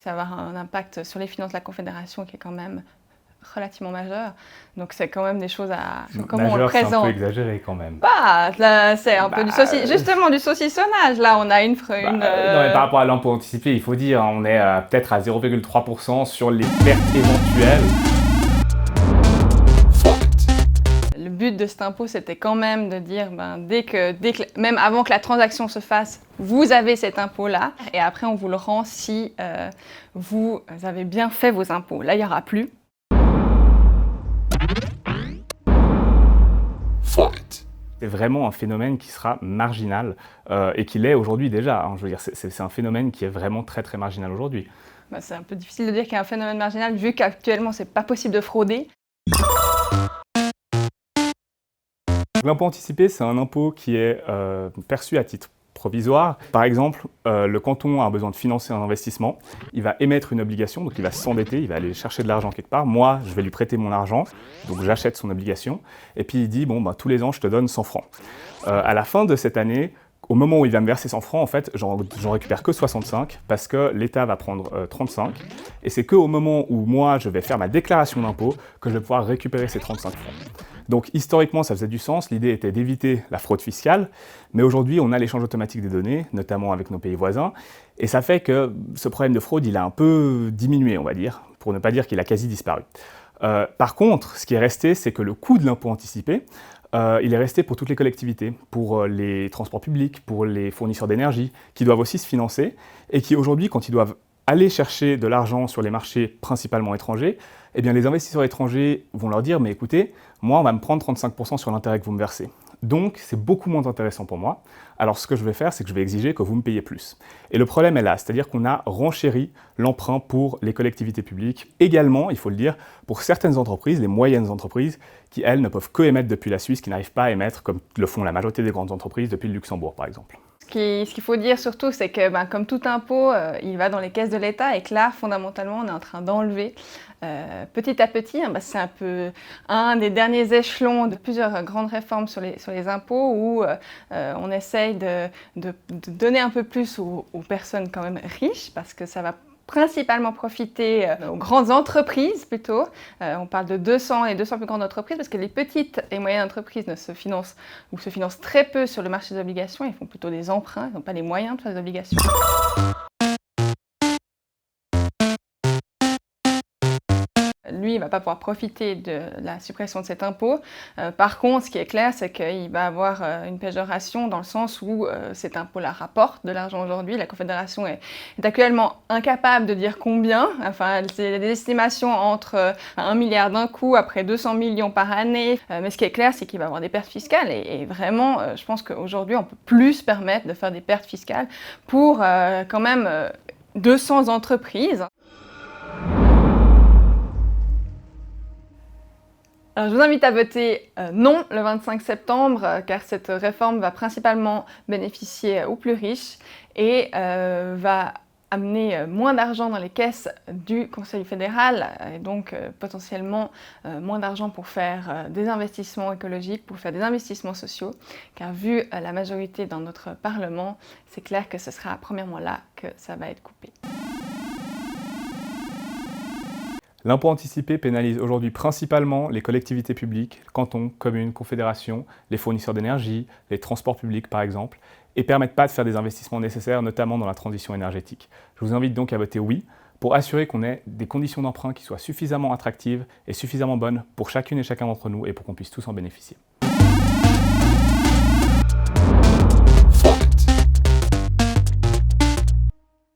Ça va avoir un impact sur les finances de la Confédération qui est quand même relativement majeur. Donc c'est quand même des choses à... Comment on le présente. C'est un peu exagéré quand même. Bah, là, c'est un peu justement du saucissonnage. Là, on a une... Non, mais par rapport à l'impôt anticipé, il faut dire, on est peut-être à 0,3% sur les pertes éventuelles. Le but de cet impôt, c'était quand même de dire, même avant que la transaction se fasse, vous avez cet impôt-là, et après on vous le rend si vous avez bien fait vos impôts. Là, il n'y aura plus. C'est vraiment un phénomène qui sera marginal et qui l'est aujourd'hui déjà. Hein. Je veux dire, c'est un phénomène qui est vraiment très très marginal aujourd'hui. C'est un peu difficile de dire qu'il y a un phénomène marginal vu qu'actuellement c'est pas possible de frauder. L'impôt anticipé, c'est un impôt qui est perçu à titre provisoire. Par exemple, le canton a besoin de financer un investissement, il va émettre une obligation, donc il va s'endetter, il va aller chercher de l'argent quelque part. Moi, je vais lui prêter mon argent, donc j'achète son obligation, et puis il dit, tous les ans, je te donne 100 francs. À la fin de cette année, au moment où il va me verser 100 francs, en fait, j'en récupère que 65 parce que l'État va prendre 35. Et c'est qu'au moment où moi, je vais faire ma déclaration d'impôt que je vais pouvoir récupérer ces 35 francs. Donc historiquement, ça faisait du sens. L'idée était d'éviter la fraude fiscale. Mais aujourd'hui, on a l'échange automatique des données, notamment avec nos pays voisins. Et ça fait que ce problème de fraude, il a un peu diminué, on va dire, pour ne pas dire qu'il a quasi disparu. Par contre, ce qui est resté, c'est que le coût de l'impôt anticipé, il est resté pour toutes les collectivités, pour les transports publics, pour les fournisseurs d'énergie, qui doivent aussi se financer, et qui aujourd'hui, quand ils doivent aller chercher de l'argent sur les marchés principalement étrangers, eh bien les investisseurs étrangers vont leur dire « mais écoutez, moi on va me prendre 35% sur l'intérêt que vous me versez ». Donc c'est beaucoup moins intéressant pour moi. Alors ce que je vais faire, c'est que je vais exiger que vous me payiez plus. Et le problème est là, c'est-à-dire qu'on a renchéri l'emprunt pour les collectivités publiques. Également, il faut le dire, pour certaines entreprises, les moyennes entreprises, qui elles ne peuvent que émettre depuis la Suisse, qui n'arrivent pas à émettre comme le font la majorité des grandes entreprises depuis le Luxembourg par exemple. Ce qu'il faut dire surtout, c'est que comme tout impôt, il va dans les caisses de l'État et que là, fondamentalement, on est en train d'enlever petit à petit. C'est un peu un des derniers échelons de plusieurs grandes réformes sur les impôts où on essaye de donner un peu plus aux personnes quand même riches parce que ça va principalement profiter aux grandes entreprises plutôt. On parle de 200 et 200 plus grandes entreprises parce que les petites et moyennes entreprises se financent très peu sur le marché des obligations. Ils font plutôt des emprunts, ils n'ont pas les moyens de faire des obligations. Lui, il ne va pas pouvoir profiter de la suppression de cet impôt. Par contre, ce qui est clair, c'est qu'il va avoir une péjoration dans le sens où cet impôt-là rapporte de l'argent aujourd'hui. La Confédération est actuellement incapable de dire combien. Enfin, c'est des estimations entre 1 milliard d'un coup, après 200 millions par année. Mais ce qui est clair, c'est qu'il va avoir des pertes fiscales. Et vraiment, je pense qu'aujourd'hui, on peut plus se permettre de faire des pertes fiscales pour quand même 200 entreprises. Alors, je vous invite à voter non le 25 septembre car cette réforme va principalement bénéficier aux plus riches et va amener moins d'argent dans les caisses du Conseil fédéral et donc potentiellement moins d'argent pour faire des investissements écologiques, pour faire des investissements sociaux, car vu la majorité dans notre Parlement, c'est clair que ce sera premièrement là que ça va être coupé. L'impôt anticipé pénalise aujourd'hui principalement les collectivités publiques, cantons, communes, confédérations, les fournisseurs d'énergie, les transports publics par exemple, et ne permettent pas de faire des investissements nécessaires, notamment dans la transition énergétique. Je vous invite donc à voter oui, pour assurer qu'on ait des conditions d'emprunt qui soient suffisamment attractives et suffisamment bonnes pour chacune et chacun d'entre nous et pour qu'on puisse tous en bénéficier.